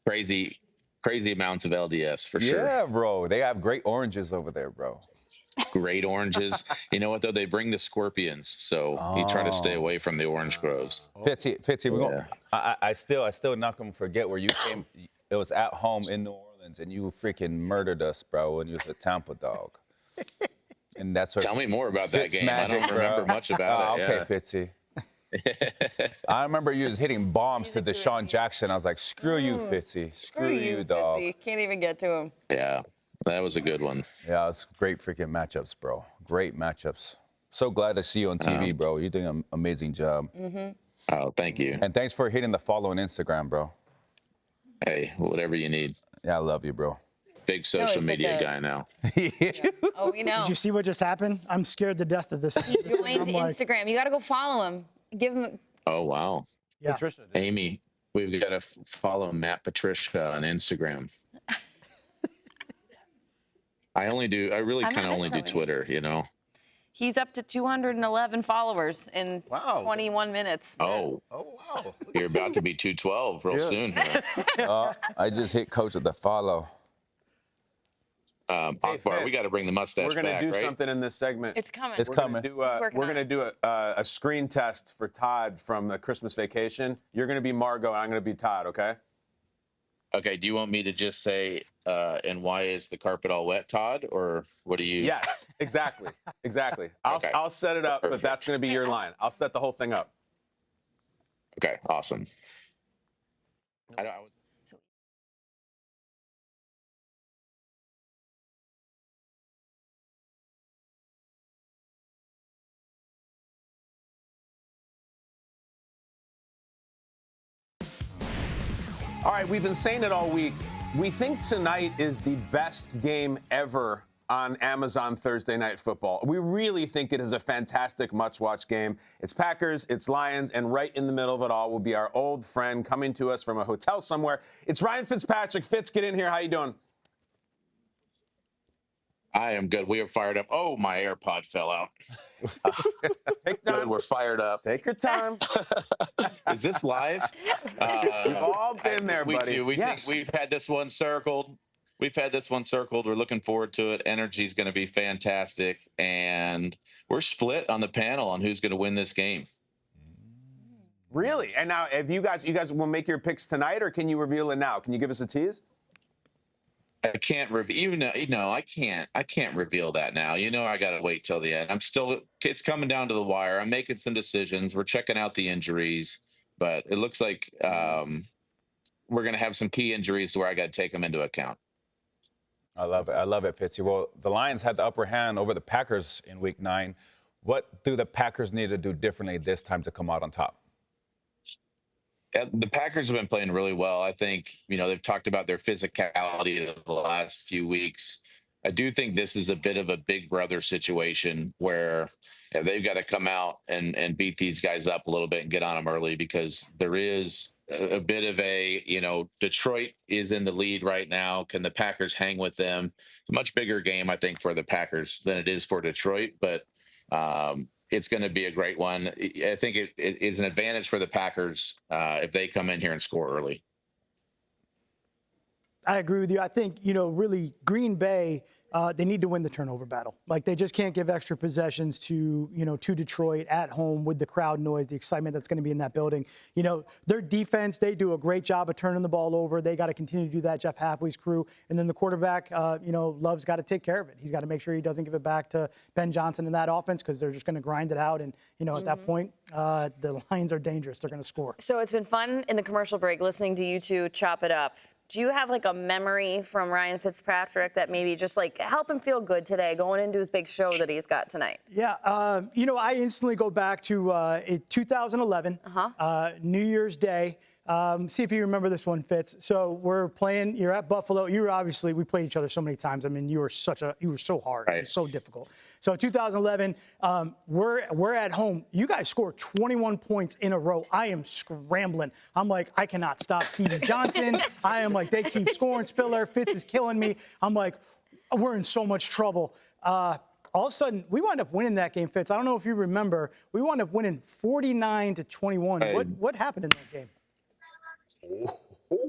crazy amounts of LDS for sure. Yeah, bro. They have great oranges over there, bro. Great oranges. You know what though? They bring the scorpions, so you try to stay away from the orange groves. Fitzy, we're going. I still not gonna forget where you came. It was at home in New Orleans, and you freaking murdered us, bro, when you was a Tampa dog. And that's what. Tell me more about that game. Magic, I don't remember much about it. Okay, Fitzy. I remember you was hitting bombs to Deshaun Jackson. I was like, screw you, Fitzy. Screw you, dog. Fitzy. Can't even get to him. Yeah, that was a good one. Yeah, it's great freaking matchups, bro. Great matchups. So glad to see you on TV, bro. You're doing an amazing job. Oh, thank you. And thanks for hitting the follow on Instagram, bro. Hey, whatever you need. Yeah, I love you, bro. Big social media guy now. Oh, we know. Did you see what just happened? I'm scared to death of this. He joined Instagram. You got to go follow him. Give him. Oh, wow. Yeah. Patricia. Amy, we've got to follow Matt Patricia on Instagram. I really kind of only do Twitter, you know. He's up to 211 followers in 21 minutes. Oh, wow. You're about to be 212 real soon. I just hit coach with the follow. Akbar, Fitz, we got to bring the mustache We're going to back, do right? something in this segment. It's coming. It's coming. We're going to do a screen test for Todd from the Christmas vacation. You're going to be Margot, and I'm going to be Todd, okay? Okay, do you want me to just say, and why is the carpet all wet, Todd? Or what do you... Yes, exactly. Exactly. I'll set it up, but that's going to be your line. I'll set the whole thing up. Okay, awesome. All right, we've been saying it all week. We think tonight is the best game ever on Amazon Thursday Night Football. We really think it is a fantastic must-watch game. It's Packers, it's Lions, and right in the middle of it all will be our old friend coming to us from a hotel somewhere. It's Ryan Fitzpatrick. Fitz, get in here. How you doing? I am good. We are fired up. Oh, my AirPod fell out. Take time. Good, we're fired up. Take your time. Is this live? We've all been there, buddy. We yes. think we've had this one circled. We're looking forward to it. Energy's going to be fantastic. And we're split on the panel on who's going to win this game. Really? And now, if you guys will make your picks tonight, or can you reveal it now? Can you give us a tease? I can't reveal. I can't reveal that now. I got to wait till the end. It's coming down to the wire. I'm making some decisions. We're checking out the injuries, but it looks like we're going to have some key injuries to where I got to take them into account. I love it, Fitzy. Well, the Lions had the upper hand over the Packers in Week 9. What do the Packers need to do differently this time to come out on top? Yeah, the Packers have been playing really well. I think, they've talked about their physicality the last few weeks. I do think this is a bit of a big brother situation where they've got to come out and beat these guys up a little bit and get on them early, because there is a bit of Detroit is in the lead right now. Can the Packers hang with them? It's a much bigger game, I think, for the Packers than it is for Detroit, but it's going to be a great one. I think it is an advantage for the Packers if they come in here and score early. I agree with you. I think, really Green Bay, they need to win the turnover battle. Like, they just can't give extra possessions to Detroit at home with the crowd noise, the excitement that's going to be in that building. Their defense, they do a great job of turning the ball over. They got to continue to do that, Jeff Halfway's crew. And then the quarterback, Love's got to take care of it. He's got to make sure he doesn't give it back to Ben Johnson in that offense, because they're just going to grind it out. And, at that point, the Lions are dangerous. They're going to score. So it's been fun in the commercial break listening to you two chop it up. Do you have like a memory from Ryan Fitzpatrick that maybe just like help him feel good today going into his big show that he's got tonight? Yeah, I instantly go back to 2011, New Year's Day. See if you remember this one, Fitz. So we're playing. You're at Buffalo. We played each other so many times. I mean, you were so hard. Right. It was so difficult. So 2011, we're at home. You guys scored 21 points in a row. I am scrambling. I'm like, I cannot stop Stevie Johnson. I am like, they keep scoring. Spiller, Fitz is killing me. I'm like, we're in so much trouble. All of a sudden, we wound up winning that game, Fitz. I don't know if you remember. We wound up winning 49-21. What happened in that game?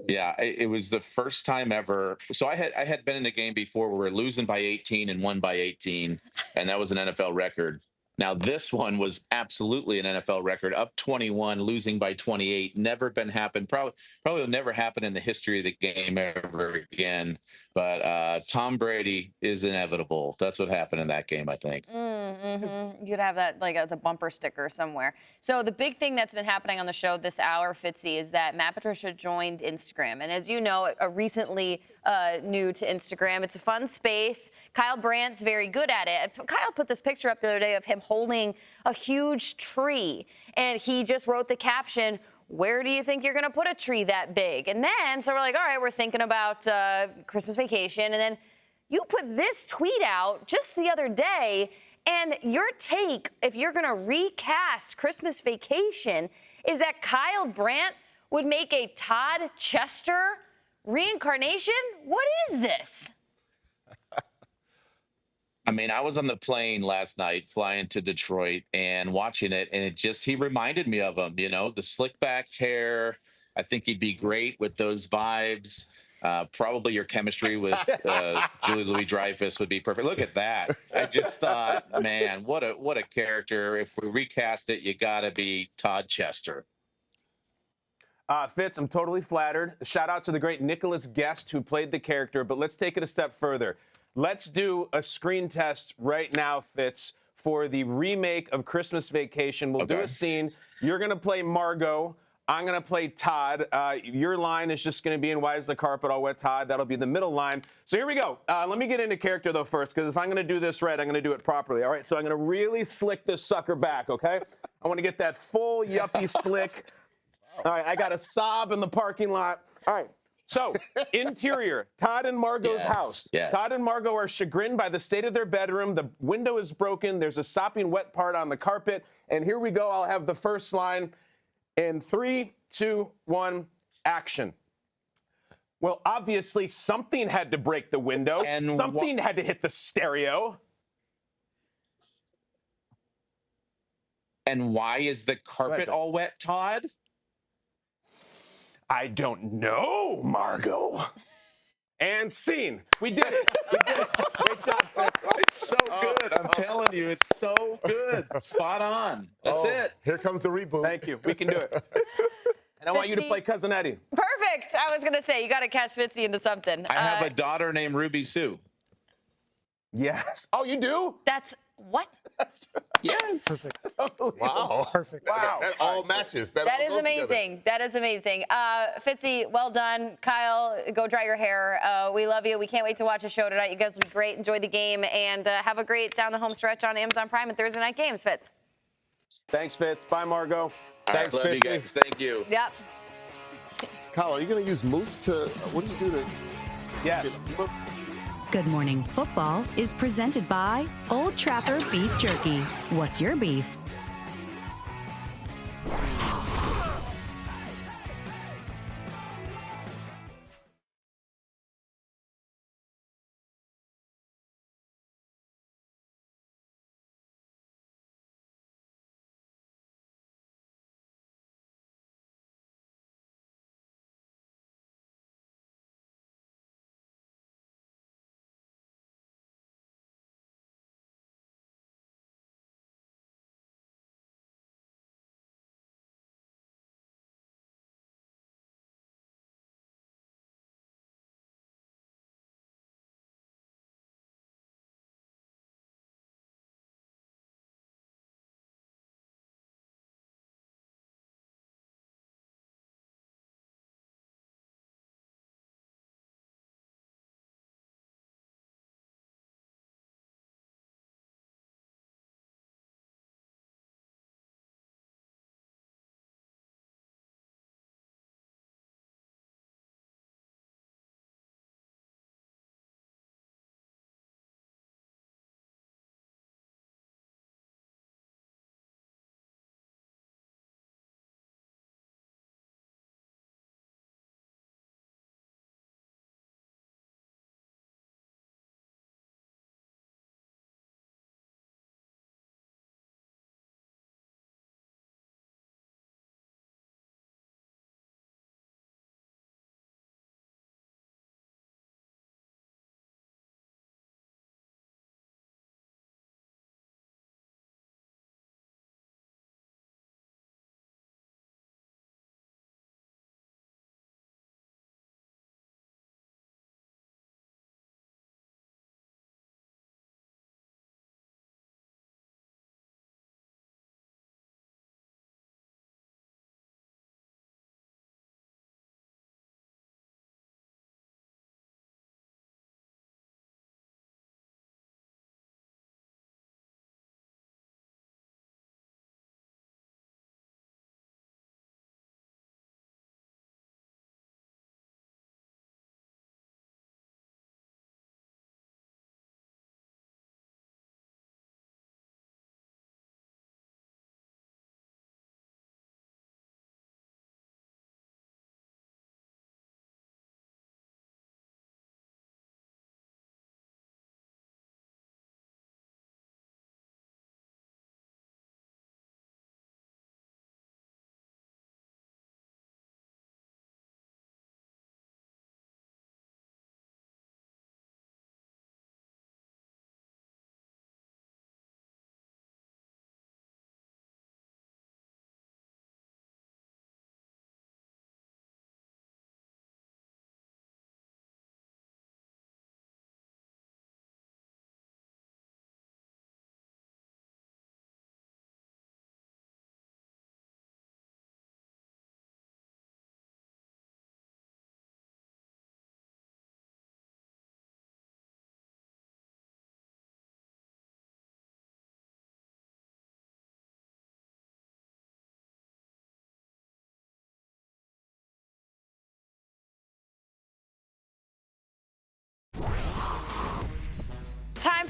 Yeah, it was the first time ever. So I had been in a game before where we were losing by 18 and won by 18, and that was an NFL record. Now, this one was absolutely an NFL record, up 21, losing by 28. Never been happened. Probably will never happen in the history of the game ever again. But Tom Brady is inevitable. That's what happened in that game, I think. You could have that like as a bumper sticker somewhere. So the big thing that's been happening on the show this hour, Fitzy, is that Matt Patricia joined Instagram. And as you know, recently new to Instagram. It's a fun space. Kyle Brandt's very good at it. Kyle put this picture up the other day of him holding a huge tree. And he just wrote the caption, "Where do you think you're going to put a tree that big?" And then, so we're like, all right, we're thinking about Christmas vacation. And then you put this tweet out just the other day. And your take, if you're going to recast Christmas Vacation, is that Kyle Brandt would make a Todd Chester reincarnation? What is this? I mean, I was on the plane last night flying to Detroit and watching it, and he reminded me of him, the slick back hair. I think he'd be great with those vibes. Probably your chemistry with Julie Louis-Dreyfus would be perfect. Look at that. I just thought, man, what a character. If we recast it, you got to be Todd Chester. Fitz, I'm totally flattered. Shout out to the great Nicholas Guest who played the character, but let's take it a step further. Let's do a screen test right now, Fitz, for the remake of Christmas Vacation. We'll do a scene. You're going to play Margot. I'm going to play Todd. Your line is just going to be in Why is the Carpet All Wet, Todd? That'll be the middle line. So here we go. Let me get into character, though, first, because if I'm going to do this right, I'm going to do it properly. All right, so I'm going to really slick this sucker back, okay? I want to get that full yuppie slick. All right, I got a sob in the parking lot. All right, so interior, Todd and Margot's house. Yes. Todd and Margot are chagrined by the state of their bedroom. The window is broken. There's a sopping wet part on the carpet. And here we go. I'll have the first line in 3, 2, 1, action. Well, obviously, something had to break the window. And something had to hit the stereo. And why is the carpet all wet, Todd? I don't know, Margot. And scene. We did it. We did it. Great job, Fitz. It's so good. I'm telling you, it's so good. Spot on. That's it. Here comes the reboot. Thank you. We can do it. And I want you to play Cousin Eddie. Perfect. I was going to say, you got to cast Fitzy into something. I have a daughter named Ruby Sue. Yes. Oh, you do? That's what? Yes. Perfect. Wow. Perfect. Wow. That all matches. That all is goes amazing. That is amazing. Fitzy, well done. Kyle, go dry your hair. We love you. We can't wait to watch the show tonight. You guys will be great. Enjoy the game. And have a great down the home stretch on Amazon Prime and Thursday night games, Fitz. Thanks, Fitz. Bye, Margot. All Thanks, right, love Fitzy. you guys. Thank you. Yep. Kyle, are you going to use Moose to, what do you do to? Yes. Good Morning Football is presented by Old Trapper Beef Jerky. What's your beef?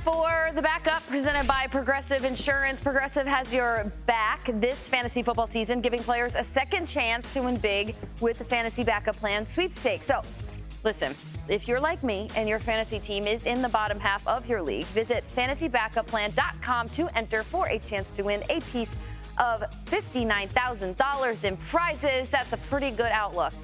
for the backup presented by Progressive Insurance. Progressive has your back this fantasy football season, giving players a second chance to win big with the Fantasy Backup Plan sweepstakes. So, listen, if you're like me and your fantasy team is in the bottom half of your league, visit fantasybackupplan.com to enter for a chance to win a piece of $59,000 in prizes. That's a pretty good outlook.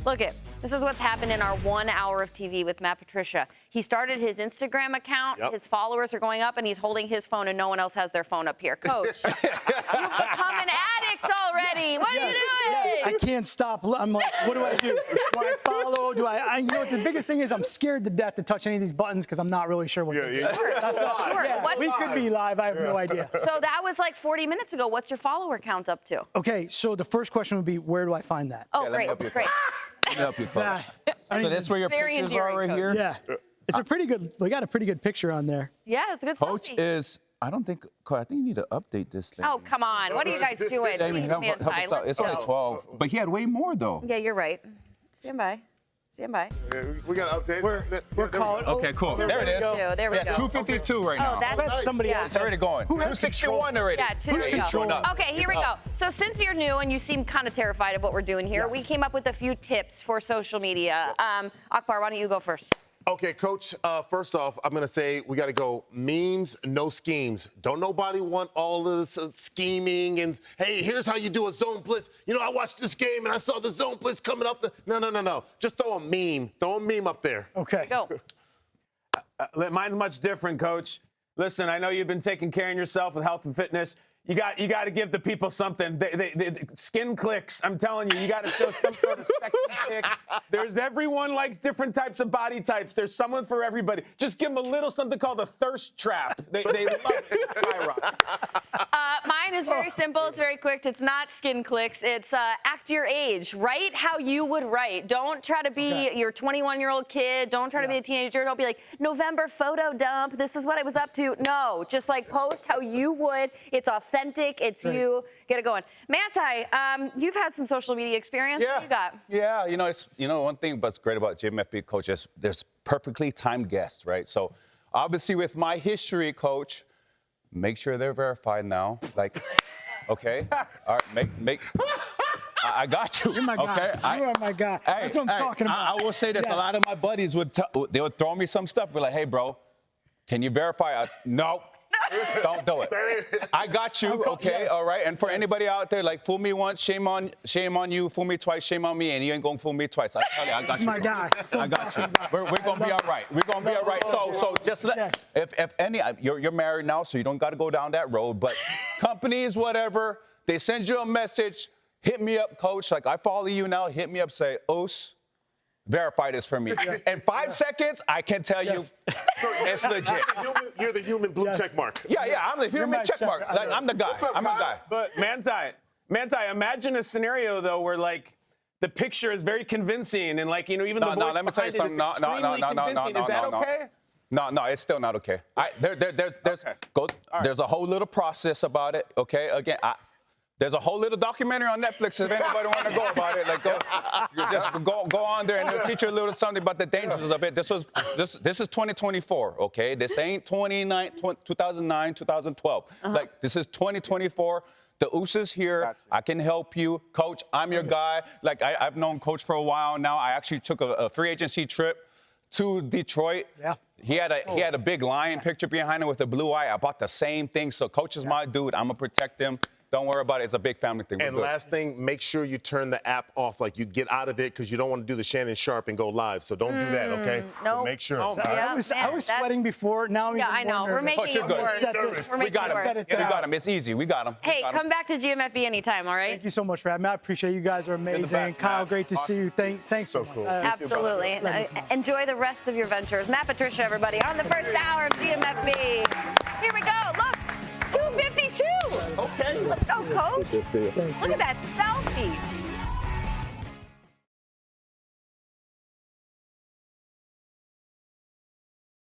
Look it. This is what's happened in our 1 hour of TV with Matt Patricia. He started his Instagram account. Yep. His followers are going up, and he's holding his phone, and no one else has their phone up here. Coach, you've become an addict already. What are you doing? I can't stop. I'm like, what do I do? Do I follow? Do I you know what the biggest thing is? I'm scared to death to touch any of these buttons because I'm not really sure what to do. That's not, sure. Yeah, we could be live. I have no idea. So that was like 40 minutes ago. What's your follower count up to? Okay, so the first question would be, where do I find that? Oh, great. Great. Let me help you, Coach. So that's where your pictures are right here? Yeah. It's a pretty good, we got a pretty good picture on there. Yeah, it's a good Coach selfie. is, I think you need to update this thing. Oh, come on. What are you guys doing? Jamie, Jeez, help Manti, us out. It's only 12. But he had way more, though. Yeah, you're right. Stand by. Stand by. Yeah, we got to update. We're calling. Okay, cool. There it is. There we go. 252 right now. Oh, that's somebody else. It's already going. Who has 261 already. Yeah, Who's controlling? Okay, here we go. So since you're new and you seem kind of terrified of what we're doing here, we came up with a few tips for social media. Akbar, why don't you go first? Okay, Coach, first off, I'm going to say we got to go memes, no schemes. Don't nobody want all of this scheming and, hey, here's how you do a zone blitz. You know, I watched this game and I saw the zone blitz coming up. No. Just throw a meme. Throw a meme up there. Okay. Go. Mine's much different, Coach. Listen, I know you've been taking care of yourself with health and fitness. You got to give the people something. Skin clicks. I'm telling you, you got to show some sort of sexy pic. Everyone likes different types of body types. There's someone for everybody. Just give them a little something called a thirst trap. They love it. Mine is very simple. It's very quick. It's not skin clicks. It's act your age. Write how you would write. Don't try to be your 21-year-old kid. Don't try to be a teenager. Don't be like, November photo dump. This is what I was up to. No, just like post how you would. It's authentic. It's you. Get it going. Manti, you've had some social media experience. Yeah. What you got? Yeah, one thing that's great about JMFB, Coach, is there's perfectly timed guests, right? So obviously with my history, Coach, make sure they're verified now. Like, okay, all right, make. I got you. You're my guy. Okay? You are my guy. That's what I'm talking about. I will say this. Yes. A lot of my buddies would throw me some stuff. Be like, hey, bro, can you verify? No. Don't do it. I got you, okay, yes. All right? And for anybody out there, like, fool me once, shame on you. Fool me twice, shame on me, and you ain't gonna fool me twice. I tell you, I got you. My guy. I got you. We're gonna be all right. We're gonna be all right. So just let, if any, you're married now, so you don't got to go down that road. But companies, whatever, they send you a message. Hit me up, Coach. Like, I follow you now. Hit me up. Say, Os, verify this for me. In 5 seconds, I can tell you it's legit. You're the human blue check mark. Yeah, I'm the human check mark. Like, I'm the guy. I'm a guy. But Manti, imagine a scenario though where like the picture is very convincing and like even the voice let me tell you something. Is that okay? No, it's still not okay. There's a whole little process about it. Okay, again, there's a whole little documentary on Netflix if anybody want to go about it. Like, go on there and they'll teach you a little something about the dangers of it. This is 2024, okay? This ain't 2009, 2012. Like, this is 2024. The Us is here. Gotcha. I can help you. Coach, I'm your guy. Like, I've known Coach for a while now. I actually took a free agency trip to Detroit. Yeah. He had a big lion picture behind him with a blue eye. I bought the same thing. So Coach is my dude. I'm going to protect him. Don't worry about it. It's a big family thing. And last thing, make sure you turn the app off. Like, you get out of it because you don't want to do the Shannon Sharp and go live. So don't do that, okay? No. So make sure. I was sweating before. Now I'm I know. We're making it worse. We got him. It's easy. We got him. Hey, come back to GMFB anytime, all right? Thank you so much, Matt. I appreciate you guys are amazing. Kyle, great to see you. Thanks so cool. Absolutely. Enjoy the rest of your ventures. Matt Patricia, everybody, on the first hour of GMFB. Here we go. Look, 252. Okay. Let's go, Coach. Look at that selfie.